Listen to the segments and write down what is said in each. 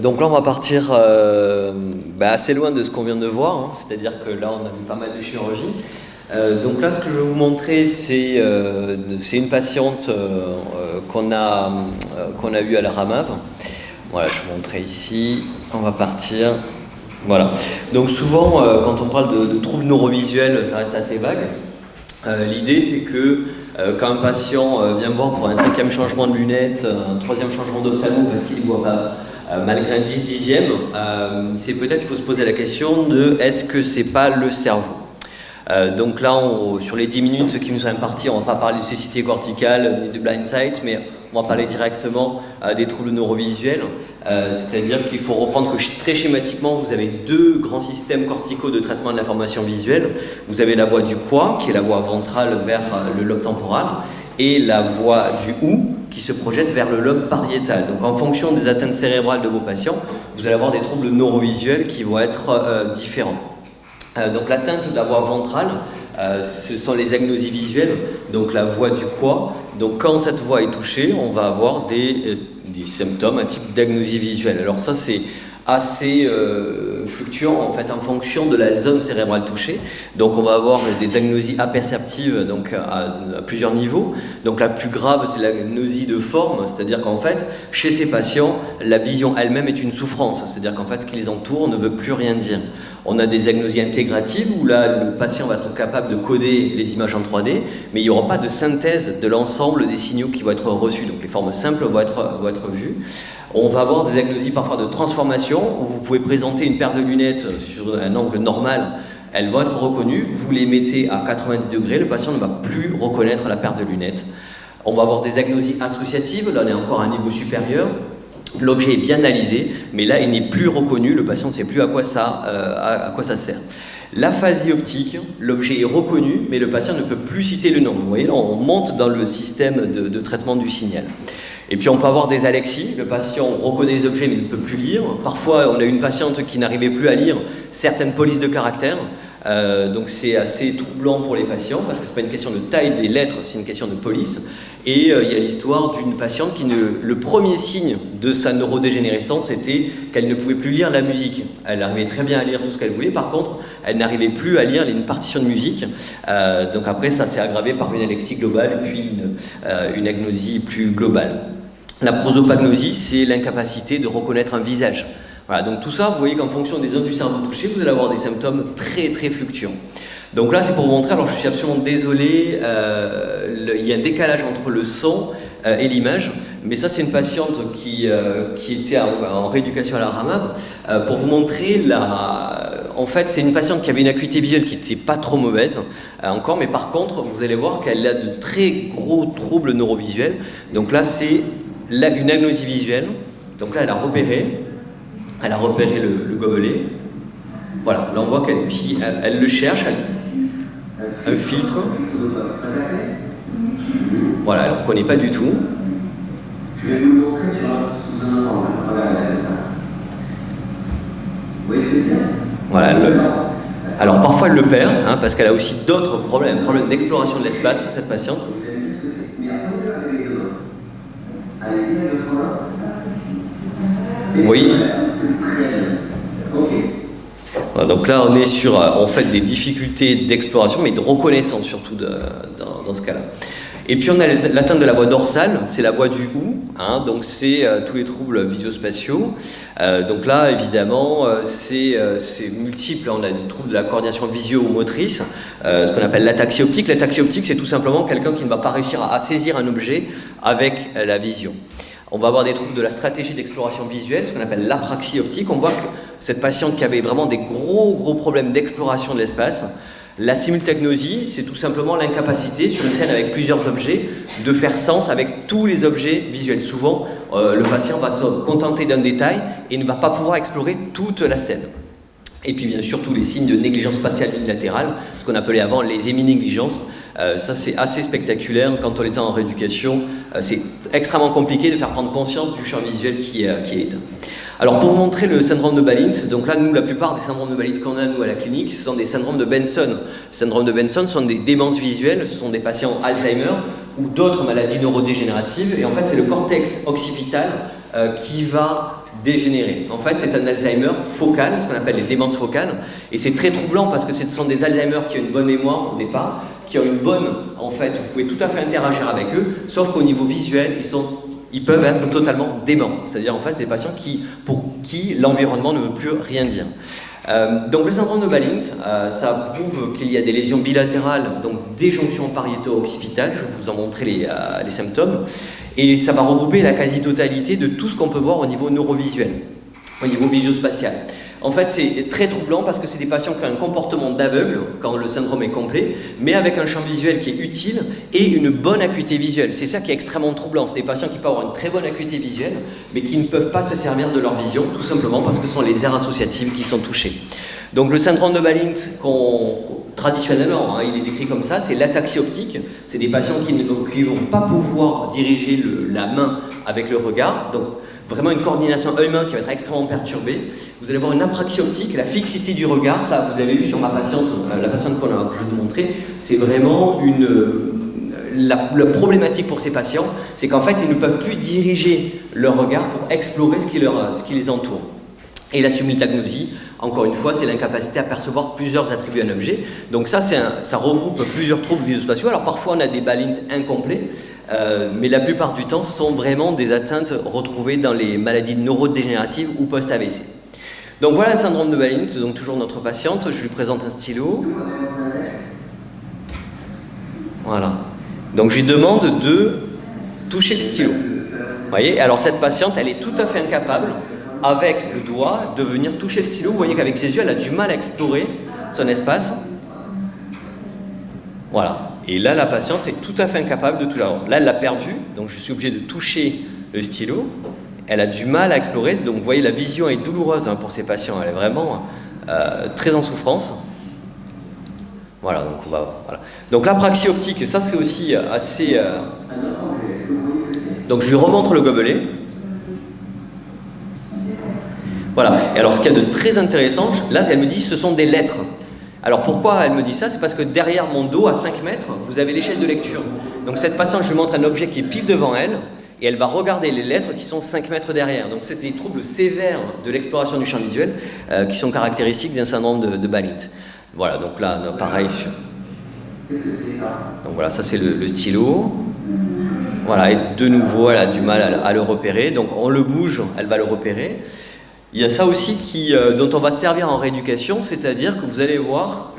Donc là on va partir assez loin de ce qu'on vient de voir, hein. C'est-à-dire que là on a vu pas mal de chirurgie. Donc là ce que je vais vous montrer c'est une patiente qu'on a eue à la Ramave. Voilà, je vais vous montrer ici, on va partir. Voilà. Donc souvent quand on parle de troubles neurovisuels, ça reste assez vague. L'idée c'est que quand un patient vient me voir pour un 5e changement de lunettes, un 3e changement d'ophtalmo parce qu'il ne voit pas malgré un 10/10e, c'est peut-être qu'il faut se poser la question de est-ce que c'est pas le cerveau. Donc là, sur les 10 minutes qui nous sont imparties, on ne va pas parler de cécité corticale ni de blind sight, mais on va parler directement des troubles neurovisuels, c'est-à-dire qu'il faut reprendre que très schématiquement, vous avez 2 grands systèmes corticaux de traitement de l'information visuelle. Vous avez la voie du quoi, qui est la voie ventrale vers le lobe temporal, et la voie du ou, qui se projette vers le lobe pariétal. Donc en fonction des atteintes cérébrales de vos patients, vous allez avoir des troubles neurovisuels qui vont être différents. Donc l'atteinte de la voie ventrale, ce sont les agnosies visuelles, donc la voie du quoi. Donc quand cette voie est touchée, on va avoir des symptômes, un type d'agnosie visuelle. Alors ça c'est assez fluctuant en fait en fonction de la zone cérébrale touchée. Donc on va avoir des agnosies aperceptives donc à plusieurs niveaux. Donc la plus grave c'est l'agnosie de forme, c'est-à-dire qu'en fait chez ces patients la vision elle-même est une souffrance, c'est-à-dire qu'en fait ce qui les entoure ne veut plus rien dire. On a des agnosies intégratives où là le patient va être capable de coder les images en 3D, mais il n'y aura pas de synthèse de l'ensemble des signaux qui vont être reçus. Donc les formes simples vont être vues. On va avoir des agnosies parfois de transformation où vous pouvez présenter une paire de lunettes sur un angle normal, elles vont être reconnues, vous les mettez à 90 degrés, le patient ne va plus reconnaître la paire de lunettes. On va avoir des agnosies associatives, là on est encore à un niveau supérieur. L'objet est bien analysé, mais là il n'est plus reconnu, le patient ne sait plus à quoi ça sert. L'aphasie optique, l'objet est reconnu, mais le patient ne peut plus citer le nom. Vous voyez là, on monte dans le système de traitement du signal. Et puis on peut avoir des alexies, le patient reconnaît les objets mais ne peut plus lire. Parfois on a une patiente qui n'arrivait plus à lire certaines polices de caractères. Donc c'est assez troublant pour les patients parce que c'est pas une question de taille des lettres, c'est une question de police. Et il y a l'histoire d'une patiente qui le premier signe de sa neurodégénérescence était qu'elle ne pouvait plus lire la musique. Elle arrivait très bien à lire tout ce qu'elle voulait, par contre elle n'arrivait plus à lire une partition de musique. Donc après ça s'est aggravé par une alexie globale puis une agnosie plus globale. La prosopagnosie, c'est l'incapacité de reconnaître un visage. Voilà, donc tout ça, vous voyez qu'en fonction des zones du cerveau touchées, vous allez avoir des symptômes très très fluctuants. Donc là, c'est pour vous montrer, alors je suis absolument désolé, il y a un décalage entre le son et l'image, mais ça c'est une patiente qui était en rééducation à la Ramave, pour vous montrer en fait c'est une patiente qui avait une acuité visuelle qui n'était pas trop mauvaise encore, mais par contre vous allez voir qu'elle a de très gros troubles neurovisuels. Donc là c'est une agnosie visuelle, donc là elle a repéré le gobelet. Voilà, là on voit qu'elle le cherche, un filtre. Voilà, elle ne reconnaît pas du tout. Je vais vous le montrer sous un autre angle. Regardez ça. Vous voyez ce que c'est? Voilà, alors parfois elle le perd, hein, parce qu'elle a aussi d'autres problèmes, d'exploration de l'espace, cette patiente. Vous savez ce que c'est? Mais attendez avec les deux mains. Allez-y avec l'autre main. Oui. C'est très bien. Ok. Voilà, donc là on est sur en fait des difficultés d'exploration mais de reconnaissance surtout dans ce cas-là. Et puis on a l'atteinte de la voie dorsale, c'est la voie du ou, hein, donc c'est tous les troubles visuospatiaux. Donc là évidemment c'est multiple, on a des troubles de la coordination visio-motrice, ce qu'on appelle l'ataxie optique. L'ataxie optique c'est tout simplement quelqu'un qui ne va pas réussir à saisir un objet avec la vision. On va avoir des troubles de la stratégie d'exploration visuelle, ce qu'on appelle l'apraxie optique. On voit que cette patiente qui avait vraiment des gros problèmes d'exploration de l'espace, la simultagnosie, c'est tout simplement l'incapacité, sur une scène avec plusieurs objets, de faire sens avec tous les objets visuels. Souvent, le patient va se contenter d'un détail et ne va pas pouvoir explorer toute la scène. Et puis bien sûr tous les signes de négligence spatiale unilatérale, ce qu'on appelait avant les héminégligences. Ça c'est assez spectaculaire quand on les a en rééducation. C'est extrêmement compliqué de faire prendre conscience du champ visuel qui est éteint. Alors pour vous montrer le syndrome de Balint, donc là nous la plupart des syndromes de Balint qu'on a nous à la clinique, ce sont des syndromes de Benson. Le syndrome de Benson sont des démences visuelles, ce sont des patients Alzheimer ou d'autres maladies neurodégénératives, et en fait c'est le cortex occipital qui va dégénérer. En fait c'est un Alzheimer focal, ce qu'on appelle les démences focales, et c'est très troublant parce que ce sont des Alzheimer qui ont une bonne mémoire au départ, qui ont une bonne, en fait, vous pouvez tout à fait interagir avec eux, sauf qu'au niveau visuel, ils peuvent être totalement déments. C'est-à-dire en fait c'est des patients pour qui l'environnement ne veut plus rien dire. Donc le syndrome de Balint, ça prouve qu'il y a des lésions bilatérales, donc des jonctions pariéto-occipitales, je vais vous en montrer les symptômes, et ça va regrouper la quasi-totalité de tout ce qu'on peut voir au niveau neurovisuel, au niveau visio-spatial. En fait, c'est très troublant parce que c'est des patients qui ont un comportement d'aveugle quand le syndrome est complet, mais avec un champ visuel qui est utile et une bonne acuité visuelle. C'est ça qui est extrêmement troublant. C'est des patients qui peuvent avoir une très bonne acuité visuelle, mais qui ne peuvent pas se servir de leur vision, tout simplement parce que ce sont les aires associatives qui sont touchées. Donc le syndrome de Balint, traditionnellement, il est décrit comme ça, c'est l'ataxie optique. C'est des patients qui ne vont pas pouvoir diriger la main avec le regard. Donc, vraiment une coordination œil-main qui va être extrêmement perturbée. Vous allez avoir une apraxie optique, la fixité du regard, ça vous avez vu sur ma patiente, la patiente que je vous ai montrée, c'est vraiment la problématique pour ces patients, c'est qu'en fait ils ne peuvent plus diriger leur regard pour explorer ce qui les entoure. Et la simultagnosie, encore une fois, c'est l'incapacité à percevoir plusieurs attributs d'un objet. Donc ça regroupe plusieurs troubles visuospatiaux. Alors parfois on a des Balint incomplets, mais la plupart du temps ce sont vraiment des atteintes retrouvées dans les maladies neurodégénératives ou post-AVC. Donc voilà le syndrome de Balint, donc toujours notre patiente, je lui présente un stylo. Voilà. Donc je lui demande de toucher le stylo. Vous voyez, alors cette patiente, elle est tout à fait incapable avec le doigt de venir toucher le stylo. Vous voyez qu'avec ses yeux, elle a du mal à explorer son espace. Voilà. Et là, la patiente est tout à fait incapable de tout l'avoir. Là, elle l'a perdu, donc je suis obligé de toucher le stylo. Elle a du mal à explorer, donc vous voyez, la vision est douloureuse pour ces patients. Elle est vraiment très en souffrance. Voilà, donc on va... Voilà. Donc l'apraxie optique, ça c'est aussi assez... Donc je lui remontre le gobelet. Voilà, et alors ce qu'il y a de très intéressant, là elle me dit ce sont des lettres. Alors pourquoi elle me dit ça? C'est parce que derrière mon dos, à 5 mètres, vous avez l'échelle de lecture. Donc cette patiente, je lui montre un objet qui est pile devant elle, et elle va regarder les lettres qui sont 5 mètres derrière. Donc c'est des troubles sévères de l'exploration du champ visuel qui sont caractéristiques d'un syndrome de Balint. Voilà, donc là, pareil. Qu'est-ce que c'est ça? Donc voilà, ça c'est le stylo. Voilà, et de nouveau, elle a du mal à le repérer. Donc on le bouge, elle va le repérer. Il y a ça aussi dont on va se servir en rééducation, c'est-à-dire que vous allez voir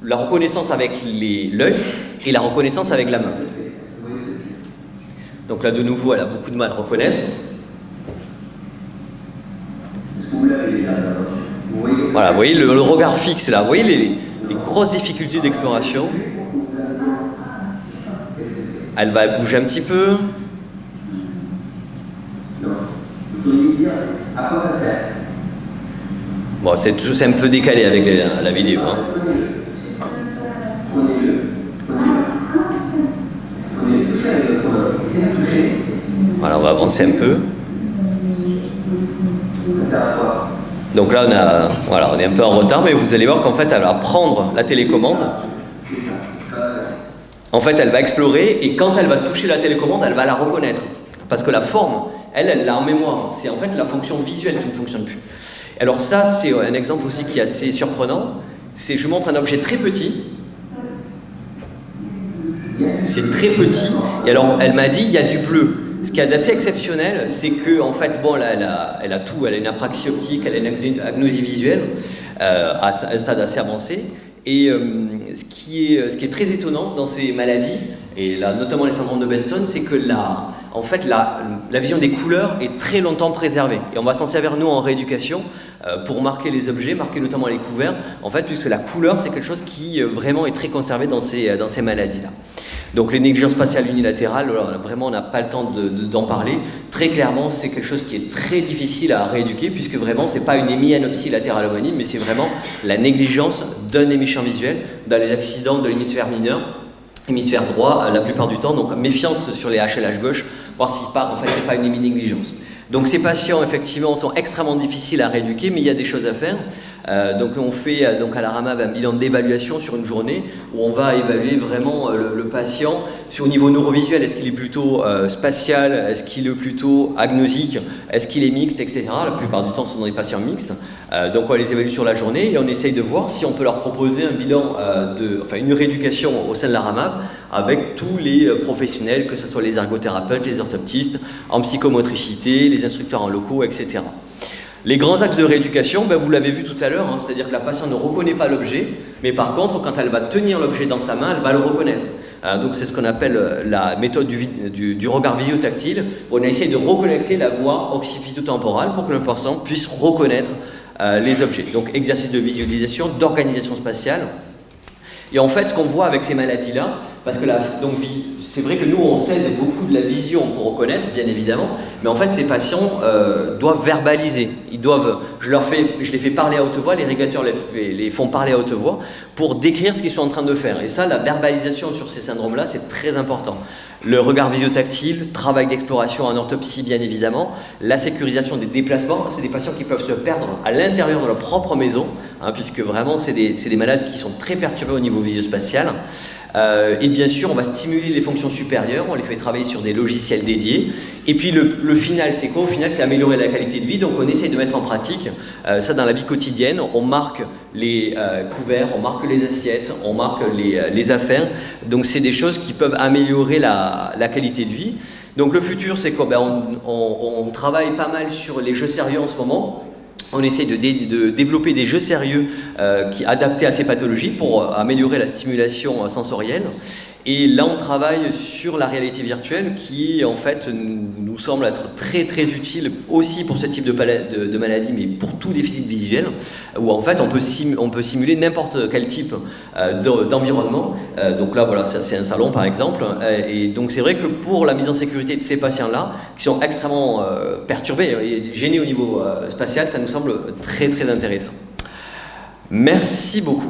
la reconnaissance avec l'œil et la reconnaissance avec la main. Donc là, de nouveau, elle a beaucoup de mal à reconnaître. Voilà, vous voyez le regard fixe là, vous voyez les grosses difficultés d'exploration. Elle va bouger un petit peu. Vous pourriez dire à quoi ça sert? Bon, c'est un peu décalé avec la vidéo. Prenez-le. Prenez-le, touchez avec votre main. Essayez de toucher. Voilà, on va avancer un peu. Ça sert à quoi? Donc là, on est un peu en retard, mais vous allez voir qu'en fait, elle va prendre la télécommande. En fait, elle va explorer, et quand elle va toucher la télécommande, elle va la reconnaître. Parce que la forme, elle l'a en mémoire. C'est en fait la fonction visuelle qui ne fonctionne plus. Alors ça, c'est un exemple aussi qui est assez surprenant. Je montre un objet très petit. C'est très petit. Et alors, elle m'a dit, il y a du bleu. Ce qui est assez exceptionnel, c'est que en fait, bon, elle a tout. Elle a une apraxie optique, elle a une agnosie visuelle à un stade assez avancé. Et ce qui est très étonnant dans ces maladies, et là, notamment les syndromes de Benson, c'est que en fait, la vision des couleurs est très longtemps préservée. Et on va s'en servir, nous, en rééducation, pour marquer les objets, marquer notamment les couverts, en fait, puisque la couleur, c'est quelque chose qui vraiment est très conservé dans ces maladies-là. Donc les négligences spatiales unilatérales, vraiment on n'a pas le temps d'en parler. Très clairement, c'est quelque chose qui est très difficile à rééduquer, puisque vraiment c'est pas une hémianopsie latérale homonyme, mais c'est vraiment la négligence d'un hémisphère visuel dans les accidents de l'hémisphère mineur, hémisphère droit la plupart du temps. Donc méfiance sur les HLH gauche, voir si en fait c'est pas une héminégligence. Donc ces patients effectivement sont extrêmement difficiles à rééduquer, mais il y a des choses à faire. Donc on fait donc à la RAMAV un bilan d'évaluation sur une journée où on va évaluer vraiment le patient au niveau neurovisuel. Est-ce qu'il est plutôt spatial, est-ce qu'il est plutôt agnosique, est-ce qu'il est mixte, etc. La plupart du temps ce sont des patients mixtes. Donc on les évalue sur la journée et on essaye de voir si on peut leur proposer un bilan, une rééducation au sein de la RAMAV avec tous les professionnels, que ce soit les ergothérapeutes, les orthoptistes, en psychomotricité, les instructeurs en locaux, etc. Les grands axes de rééducation, vous l'avez vu tout à l'heure, c'est-à-dire que la patiente ne reconnaît pas l'objet, mais par contre, quand elle va tenir l'objet dans sa main, elle va le reconnaître. Donc c'est ce qu'on appelle la méthode du regard visio-tactile. On a essayé de reconnecter la voie occipito-temporale pour que le patient puisse reconnaître les objets. Donc exercice de visualisation, d'organisation spatiale. Et en fait, ce qu'on voit avec ces maladies-là, parce que c'est vrai que nous, on s'aide beaucoup de la vision pour reconnaître, bien évidemment, mais en fait, ces patients doivent verbaliser. Je les fais parler à haute voix, les régulateurs les font parler à haute voix pour décrire ce qu'ils sont en train de faire. Et ça, la verbalisation sur ces syndromes-là, c'est très important. Le regard visio-tactile, travail d'exploration en orthopsie, bien évidemment, la sécurisation des déplacements, c'est des patients qui peuvent se perdre à l'intérieur de leur propre maison, puisque vraiment, c'est des malades qui sont très perturbés au niveau visio-spatial. Et bien sûr, on va stimuler les fonctions supérieures, on les fait travailler sur des logiciels dédiés. Et puis le final, c'est quoi? Au final, c'est améliorer la qualité de vie. Donc on essaye de mettre en pratique ça dans la vie quotidienne. On marque les couverts, on marque les assiettes, on marque les affaires. Donc c'est des choses qui peuvent améliorer la qualité de vie. Donc le futur, c'est quoi? On travaille pas mal sur les jeux sérieux en ce moment. On essaie de développer des jeux sérieux adaptés à ces pathologies pour améliorer la stimulation sensorielle. Et là, on travaille sur la réalité virtuelle qui, en fait, nous semble être très très utile aussi pour ce type de maladie, mais pour tout déficit visuel, où en fait, on peut simuler n'importe quel type d'environnement. Donc là, voilà, c'est un salon par exemple. Et donc c'est vrai que pour la mise en sécurité de ces patients-là, qui sont extrêmement perturbés et gênés au niveau spatial, ça nous semble très très intéressant. Merci beaucoup.